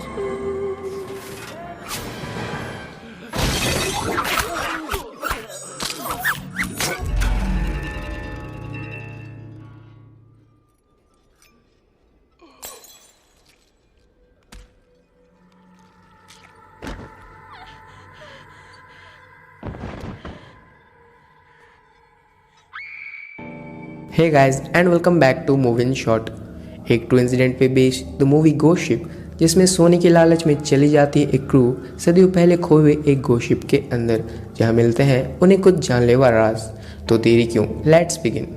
Hey guys and welcome back to movie in short. एक true incident पे based the movie ghost ship, जिसमें सोने के लालच में चली जाती है एक क्रू सदियों पहले खोए हुए एक घोस्ट शिप के अंदर, जहां मिलते हैं उन्हें कुछ जानलेवा राज। तो देरी क्यों, लेट्स बिगिन।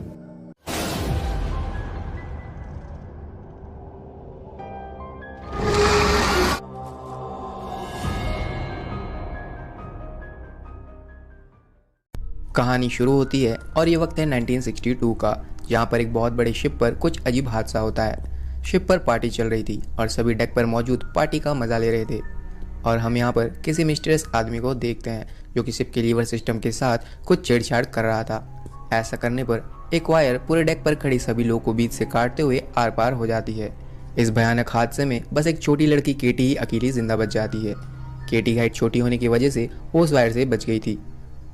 कहानी शुरू होती है और ये वक्त है 1962 का, जहाँ पर एक बहुत बड़े शिप पर कुछ अजीब हादसा होता है। शिप पर पार्टी चल रही थी और सभी डेक पर मौजूद पार्टी का मजा ले रहे थे। और हम यहाँ पर किसी मिस्टीरियस आदमी को देखते हैं जो कि शिप के लीवर सिस्टम के साथ कुछ छेड़छाड़ कर रहा था। ऐसा करने पर एक वायर पूरे डेक पर खड़ी सभी लोगों को बीच से काटते हुए आर पार हो जाती है। इस भयानक हादसे में बस एक छोटी लड़की केटी ही अकेली जिंदा बच जाती है। केटी हाइट छोटी होने की वजह से वो उस वायर से बच गई थी।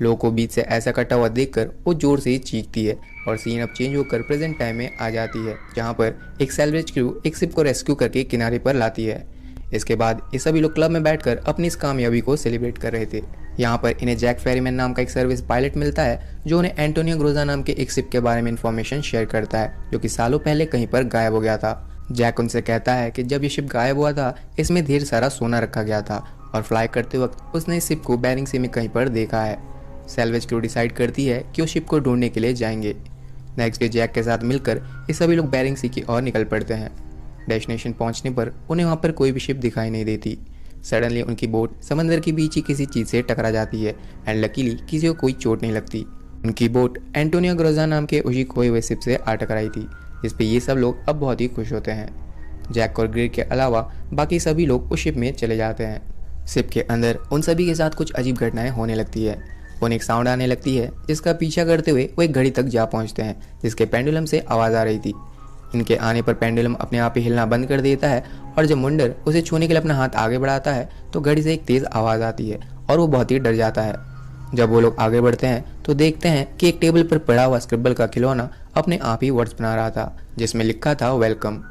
लोगों को बीच से ऐसा कटा हुआ देखकर वो जोर से चीखती है और सीन अब चेंज होकर प्रेजेंट टाइम में आ जाती है, जहां पर एक सैल्वेज क्रू एक शिप को रेस्क्यू करके किनारे पर लाती है। इसके बाद ये सभी लोग क्लब में बैठकर अपनी इस कामयाबी को सेलिब्रेट कर रहे थे। यहाँ पर इन्हें जैक फेरीमैन नाम का एक सर्विस पायलट मिलता है जो उन्हें एंटोनियो ग्रोजा नाम के एक शिप के बारे में इन्फॉर्मेशन शेयर करता है, जो कि सालों पहले कहीं पर गायब हो गया था। जैक उनसे कहता है कि जब ये शिप गायब हुआ था इसमें ढेर सारा सोना रखा गया था और फ्लाई करते वक्त उसने इस शिप को बैरिंग सी में कहीं पर देखा है। सैल्वेज क्रू डिसाइड करती है कि वो शिप को ढूंढने के लिए जाएंगे। नेक्स्ट डे जैक के साथ मिलकर ये सभी लोग बैरिंग सी की ओर निकल पड़ते हैं। डेस्टिनेशन पहुंचने पर उन्हें वहां पर कोई भी शिप दिखाई नहीं देती। सडनली उनकी बोट समंदर के बीच ही किसी चीज़ से टकरा जाती है एंड लकीली किसी को कोई चोट नहीं लगती। उनकी बोट एंटोनियो ग्रोजा नाम के उसी खोए हुए शिप से आ टकराई थी, जिस पे ये सब लोग अब बहुत ही खुश होते हैं। जैक और ग्रेग के अलावा बाकी सभी लोग उस शिप में चले जाते हैं। शिप के अंदर उन सभी के साथ कुछ अजीब घटनाएं होने लगती है। उन्हें एक साउंड आने लगती है जिसका पीछा करते हुए वो एक घड़ी तक जा पहुंचते हैं जिसके पेंडुलम से आवाज़ आ रही थी। इनके आने पर पेंडुलम अपने आप ही हिलना बंद कर देता है और जब मुंडर उसे छूने के लिए अपना हाथ आगे बढ़ाता है तो घड़ी से एक तेज़ आवाज़ आती है और वो बहुत ही डर जाता है। जब वो लोग आगे बढ़ते हैं तो देखते हैं कि एक टेबल पर पड़ा हुआ स्क्रिबल का खिलौना अपने आप ही वर्ड्स बना रहा था जिसमें लिखा था वेलकम।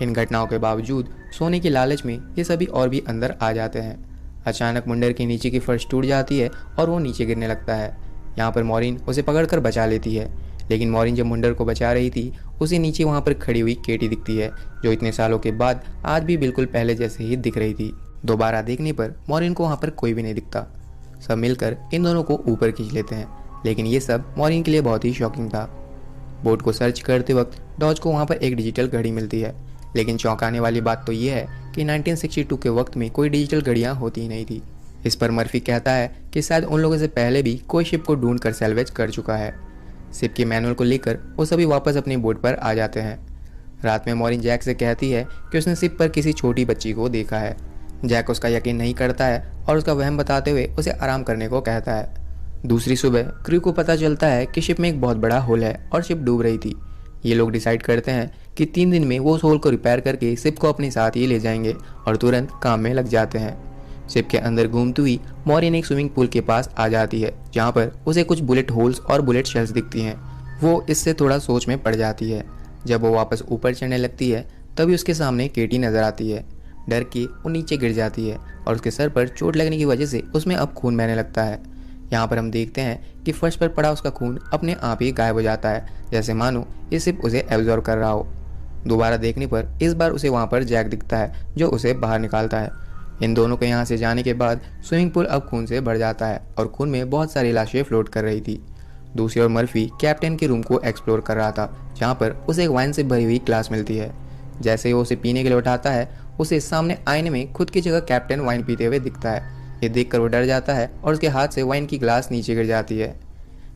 इन घटनाओं के बावजूद सोने की लालच में ये सभी और भी अंदर आ जाते हैं। अचानक मुंडर के नीचे की फर्श टूट जाती है और वो नीचे गिरने लगता है। यहाँ पर मॉरिन उसे पकड़कर बचा लेती है, लेकिन मॉरिन जब मुंडर को बचा रही थी उसे नीचे वहाँ पर खड़ी हुई केटी दिखती है जो इतने सालों के बाद आज भी बिल्कुल पहले जैसे ही दिख रही थी। दोबारा देखने पर मॉरिन को वहाँ पर कोई भी नहीं दिखता। सब मिलकर इन दोनों को ऊपर खींच लेते हैं, लेकिन ये सब मॉरिन के लिए बहुत ही शॉकिंग था। बोट को सर्च करते वक्त डॉज को वहाँ पर एक डिजिटल घड़ी मिलती है, लेकिन चौंकाने वाली बात तो ये है कि 1962 के वक्त में कोई डिजिटल घड़ियां होती ही नहीं थी। इस पर मर्फी कहता है कि शायद उन लोगों से पहले भी कोई शिप को ढूंढ कर सैल्वेज कर चुका है। शिप के मैनुअल को लेकर वो सभी वापस अपनी बोट पर आ जाते हैं। रात में मॉरिन जैक से कहती है कि उसने शिप पर किसी छोटी बच्ची को देखा है। जैक उसका यकीन नहीं करता है और उसका वहम बताते हुए उसे आराम करने को कहता है। दूसरी सुबह क्रू को पता चलता है कि शिप में एक बहुत बड़ा होल है और शिप डूब रही थी। ये लोग डिसाइड करते हैं कि 3 दिन में वो उस होल को रिपेयर करके शिप को अपने साथ ही ले जाएंगे और तुरंत काम में लग जाते हैं। शिप के अंदर घूमती हुई मॉरिन एक स्विमिंग पूल के पास आ जाती है जहाँ पर उसे कुछ बुलेट होल्स और बुलेट शेल्स दिखती हैं। वो इससे थोड़ा सोच में पड़ जाती है। जब वो वापस ऊपर चढ़ने लगती है तभी उसके सामने केटी नजर आती है। डर के वो नीचे गिर जाती है और उसके सर पर चोट लगने की वजह से उसमें अब खून बहने लगता है। यहाँ पर हम देखते हैं कि फर्श पर पड़ा उसका खून अपने आप ही गायब हो जाता है, जैसे मानो ये सिर्फ उसे एब्जॉर्ब कर रहा हो। दोबारा देखने पर इस बार उसे वहाँ पर जैक दिखता है जो उसे बाहर निकालता है। इन दोनों के यहाँ से जाने के बाद स्विमिंग पूल अब खून से भर जाता है और खून में बहुत सारी लाशें फ्लोट कर रही थी। दूसरी ओर मर्फी कैप्टन के रूम को एक्सप्लोर कर रहा था जहाँ पर उसे एक वाइन से भरी हुई ग्लास मिलती है। जैसे ही वो उसे पीने के लिए उठाता है उसे सामने आईने में खुद की जगह कैप्टन वाइन पीते हुए दिखता है। ये देखकर वो डर जाता है और उसके हाथ से वाइन की ग्लास नीचे गिर जाती है।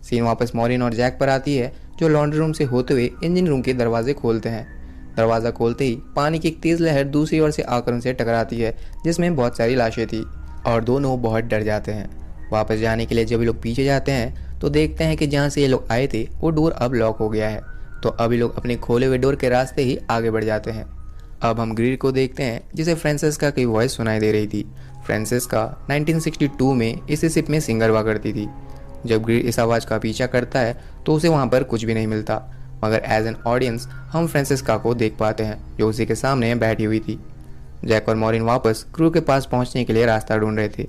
सीन वापस मॉरिन और जैक पर आती है जो लॉन्ड्री रूम से होते हुए इंजन रूम के दरवाजे खोलते हैं। दरवाज़ा खोलते ही पानी की एक तेज़ लहर दूसरी ओर से आकर उनसे टकराती है जिसमें बहुत सारी लाशें थी और दोनों बहुत डर जाते हैं। वापस जाने के लिए जब ये लोग पीछे जाते हैं तो देखते हैं कि जहाँ से ये लोग आए थे वो डोर अब लॉक हो गया है, तो अब ये लोग अपने खोले हुए डोर के रास्ते ही आगे बढ़ जाते हैं। अब हम ग्रीड को देखते हैं जिसे फ्रांसेस्का की वॉइस सुनाई दे रही थी। फ्रांसेस्का 1962 में इस शिप में सिंगर हुआ करती थी। जब ग्रीड इस आवाज़ का पीछा करता है तो उसे वहाँ पर कुछ भी नहीं मिलता, मगर एज एन ऑडियंस हम फ्रांसेस्का को देख पाते हैं जो उसी के सामने बैठी हुई थी। जैक और मॉरिन वापस क्रू के पास पहुँचने के लिए रास्ता ढूंढ रहे थे।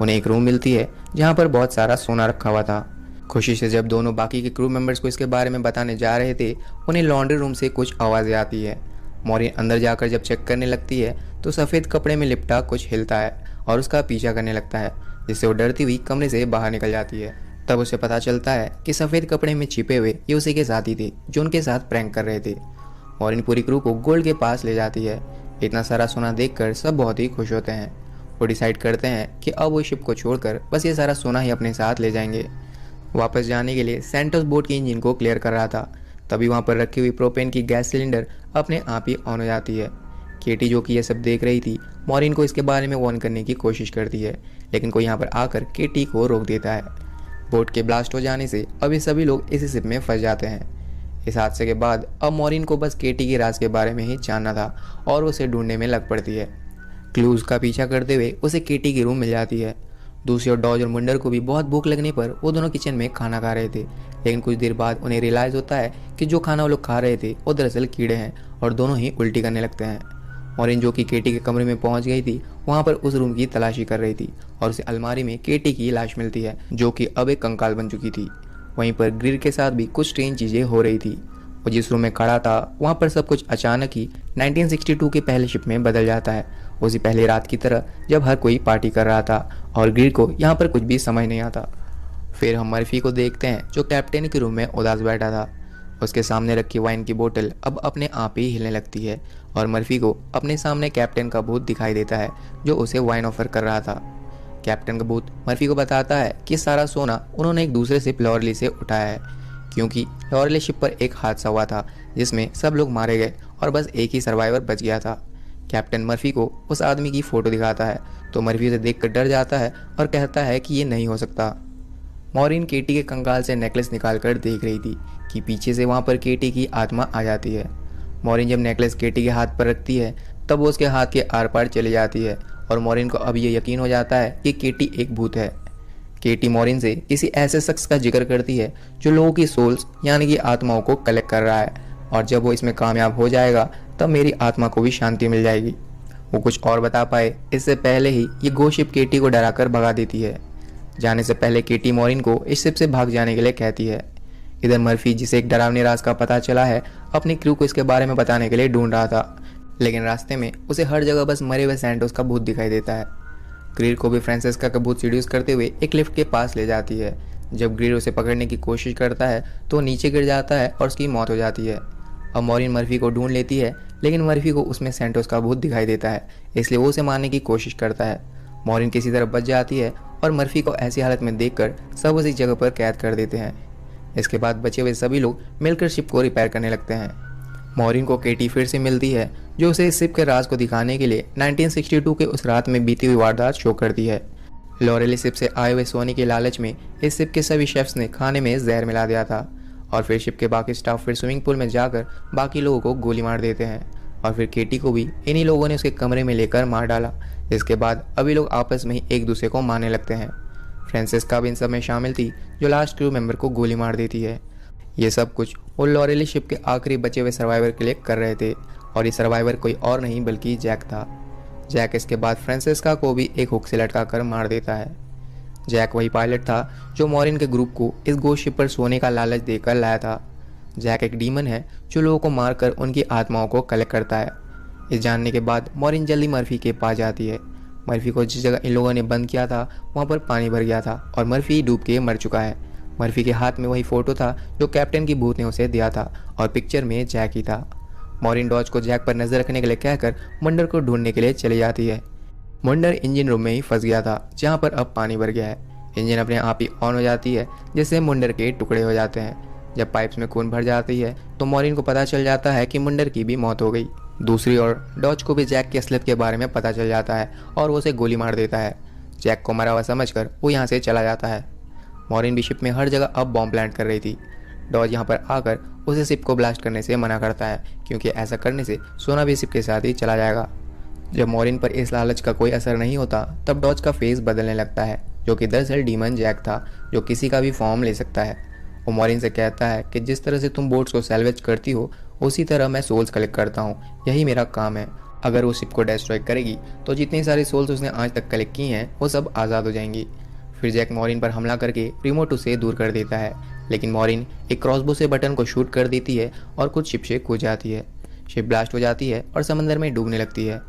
उन्हें एक रूम मिलती है जहाँ पर बहुत सारा सोना रखा हुआ था। खुशी से जब दोनों बाकी के क्रू मेंबर्स को इसके बारे में बताने जा रहे थे, उन्हें लॉन्ड्री रूम से कुछ आवाज़ें आती है। मॉरिन अंदर जाकर जब चेक करने लगती है तो सफ़ेद कपड़े में लिपटा कुछ हिलता है और उसका पीछा करने लगता है, जिससे वो डरती हुई कमरे से बाहर निकल जाती है। तब उसे पता चलता है कि सफ़ेद कपड़े में छिपे हुए ये उसी के साथी थे जो उनके साथ प्रैंक कर रहे थे। मॉरिन पूरी क्रू को गोल्ड के पास ले जाती है। इतना सारा सोना देखकर सब बहुत ही खुश होते हैं। वो डिसाइड करते हैं कि अब वो शिप को छोड़कर बस ये सारा सोना ही अपने साथ ले जाएंगे। वापस जाने के लिए सैंटोस बोट के इंजन को क्लियर कर रहा था, तभी वहाँ पर रखी हुई प्रोपेन की गैस सिलेंडर अपने आप ही ऑन हो जाती है। केटी जो कि ये सब देख रही थी, मॉरिन को इसके बारे में वार्न करने की कोशिश करती है, लेकिन कोई यहाँ पर आकर केटी को रोक देता है। बोट के ब्लास्ट हो जाने से अब ये सभी लोग इसी शिप में फंस जाते हैं। इस हादसे के बाद अब मॉरिन को बस केटी के राज के बारे में ही जानना था और उसे ढूंढने में लग पड़ती है। क्लूज का पीछा करते हुए उसे केटी की रूम मिल जाती है। दूसरी ओर डॉज और मुंडर को भी बहुत भूख लगने पर वो दोनों किचन में खाना खा रहे थे, लेकिन कुछ देर बाद उन्हें रियलाइज़ होता है कि जो खाना वो लोग खा रहे थे वो दरअसल कीड़े हैं और दोनों ही उल्टी करने लगते हैं। मॉरिन जो कि केटी के कमरे में पहुंच गई थी, वहां पर उस रूम की तलाशी कर रही थी और उसे अलमारी में केटी की लाश मिलती है जो कि अब एक कंकाल बन चुकी थी। वहीं पर ग्रिल के साथ भी कुछ स्ट्रेंज चीज़ें हो रही थी। वो जिस रूम में खड़ा था वहाँ पर सब कुछ अचानक ही 1962 के पहले शिप में बदल जाता है, उसी पहली रात की तरह जब हर कोई पार्टी कर रहा था और ग्रिल को यहाँ पर कुछ भी समझ नहीं आता। फिर हम मर्फी को देखते हैं जो कैप्टन के रूम में उदास बैठा था। उसके सामने रखी वाइन की बोतल अब अपने आप ही हिलने लगती है और मर्फी को अपने सामने कैप्टन का भूत दिखाई देता है जो उसे वाइन ऑफर कर रहा था। कैप्टन का भूत मर्फी को बताता है कि सारा सोना उन्होंने एक दूसरे शिप लॉरली से उठाया है, क्योंकि लॉरली शिप पर एक हादसा हुआ था जिसमें सब लोग मारे गए और बस एक ही सर्वाइवर बच गया था। कैप्टन मर्फी को उस आदमी की फ़ोटो दिखाता है तो मर्फी उसे देखकर डर जाता है और कहता है कि ये नहीं हो सकता। मॉरिन केटी के कंकाल से नेकलेस निकालकर देख रही थी कि पीछे से वहाँ पर केटी की आत्मा आ जाती है। मॉरिन जब नेकलेस केटी के हाथ पर रखती है तब वो उसके हाथ के आर पार चली जाती है और मॉरिन को अब ये यकीन हो जाता है कि केटी एक भूत है। केटी मॉरिन से किसी ऐसे शख्स का जिक्र करती है जो लोगों की सोल्स यानी कि आत्माओं को कलेक्ट कर रहा है, और जब वो इसमें कामयाब हो जाएगा तब मेरी आत्मा को भी शांति मिल जाएगी। वो कुछ और बता पाए इससे पहले ही ये गोशिप केटी को डराकर भगा देती है। जाने से पहले केटी मॉरिन को इस शिप से भाग जाने के लिए कहती है। इधर मर्फी, जिसे एक डरावनी राज का पता चला है, अपनी क्रू को इसके बारे में बताने के लिए ढूंढ रहा था, लेकिन रास्ते में उसे हर जगह बस मरे हुए सैंटोस का भूत दिखाई देता है। ग्रीर को भी फ्रांसेस्का का भूत सीड्यूस करते हुए एक लिफ्ट के पास ले जाती है। जब ग्रीर उसे पकड़ने की कोशिश करता है तो वो नीचे गिर जाता है और उसकी मौत हो जाती है। अब मॉरिन मर्फी को ढूंढ लेती है, लेकिन मर्फी को उसमें सैंटोस का भूत दिखाई देता है, इसलिए वो उसे मारने की कोशिश करता है। मॉरिन किसी तरह बच जाती है और मर्फी को ऐसी हालत में देखकर सब उसी जगह पर कैद कर देते हैं। इसके बाद बचे हुए सभी लोग मिलकर शिप को रिपेयर करने लगते हैं। मॉरिन को केटी फिर से मिलती है जो उसे इस शिप के राज को दिखाने के लिए 1962 के उस रात में बीती हुई वारदात शो करती है। लॉरेली शिप से आए हुए सोने के लालच में इस शिप के सभी शेफ्स ने खाने में जहर मिला दिया था और फिर शिप के बाकी स्टाफ फिर स्विमिंग पूल में जाकर बाकी लोगों को गोली मार देते हैं और फिर केटी को भी इन्हीं लोगों ने उसके कमरे में लेकर मार डाला। इसके बाद अभी लोग आपस में ही एक दूसरे को मारने लगते हैं। फ्रांसेस्का भी इन सब में शामिल थी जो लास्ट क्रू मेंबर को गोली मार देती है। ये सब कुछ वो लॉरेली शिप के आखिरी बचे हुए सर्वाइवर के लिए कर रहे थे और ये सर्वाइवर कोई और नहीं बल्कि जैक था। जैक इसके बाद फ्रांसेस्का को भी एक हुक से लटका कर मार देता है। जैक वही पायलट था जो मॉरिन के ग्रुप को इस गोश्त शिप पर सोने का लालच देकर लाया था। जैक एक डीमन है जो लोगों को मारकर उनकी आत्माओं को कलेक्ट करता है। इस जानने के बाद मॉरिन जल्दी मर्फी के पास जाती है। मर्फी को जिस जगह इन लोगों ने बंद किया था वहाँ पर पानी भर गया था और मर्फी डूब के मर चुका है। मर्फी के हाथ में वही फोटो था जो कैप्टन की भूत ने उसे दिया था और पिक्चर में जैक ही था। मॉरिन डॉज को जैक पर नजर रखने के लिए कहकर मुंडर को ढूंढने के लिए चली जाती है। मुंडर इंजन रूम में ही फंस गया था जहाँ पर अब पानी भर गया है। इंजन अपने आप ही ऑन हो जाती है जिससे मुंडर के टुकड़े हो जाते हैं। जब पाइप्स में खून भर जाती है तो मॉरिन को पता चल जाता है कि मुंडर की भी मौत हो गई। दूसरी ओर डॉज को भी जैक की असलियत के बारे में पता चल जाता है और वो उसे गोली मार देता है। जैक को मरा हुआ समझकर वो यहाँ से चला जाता है। मॉरिन भी शिप में हर जगह अब बॉम्ब प्लांट कर रही थी। डॉज यहाँ पर आकर उसे शिप को ब्लास्ट करने से मना करता है, क्योंकि ऐसा करने से सोना भी शिप के साथ ही चला जाएगा। जब मॉरिन पर इस लालच का कोई असर नहीं होता तब डॉज का फेस बदलने लगता है, जो कि दरअसल डीमन जैक था, जो किसी का भी फॉर्म ले सकता है। वो मॉरिन से कहता है कि जिस तरह से तुम बोट्स को सैल्वेज करती हो उसी तरह मैं सोल्स कलेक्ट करता हूँ, यही मेरा काम है। अगर वो शिप को डिस्ट्रॉय करेगी तो जितनी सारी सोल्स उसने आज तक कलेक्ट की हैं वो सब आज़ाद हो जाएंगी। फिर जैक मॉरिन पर हमला करके रिमोट उसे दूर कर देता है, लेकिन मॉरिन एक क्रॉसबो से बटन को शूट कर देती है और कुछ शिप से कूद जाती है। शिप ब्लास्ट हो जाती है और समंदर में डूबने लगती है।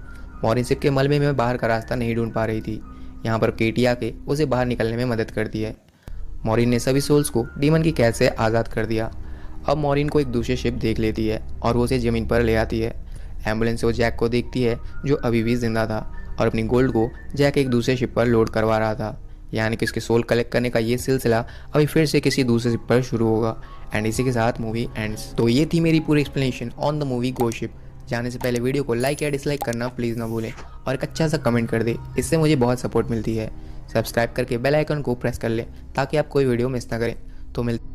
मॉरिन शिप के मलबे में बाहर का रास्ता नहीं ढूंढ पा रही थी। यहाँ पर केटी आके उसे बाहर निकलने में मदद करती है। मॉरिन ने सभी सोल्स को डीमन की कैद से आज़ाद कर दिया। अब मॉरिन को एक दूसरी शिप देख लेती है और वो उसे ज़मीन पर ले आती है। एम्बुलेंस से वो जैक को देखती है जो अभी भी जिंदा था और अपनी गोल्ड को जैक एक दूसरे शिप पर लोड करवा रहा था। यानी कि उसके सोल कलेक्ट करने का ये सिलसिला अभी फिर से किसी दूसरे शिप पर शुरू होगा। एंड इसी के साथ मूवी एंड्स। तो ये थी मेरी पूरी explanation on the movie ghost ship. जाने से पहले वीडियो को लाइक या डिसलाइक करना प्लीज़ ना भूलें और एक अच्छा सा कमेंट कर दे, इससे मुझे बहुत सपोर्ट मिलती है। सब्सक्राइब करके बेल आइकन को प्रेस कर लें ताकि आप कोई वीडियो मिस ना करें। तो मिलते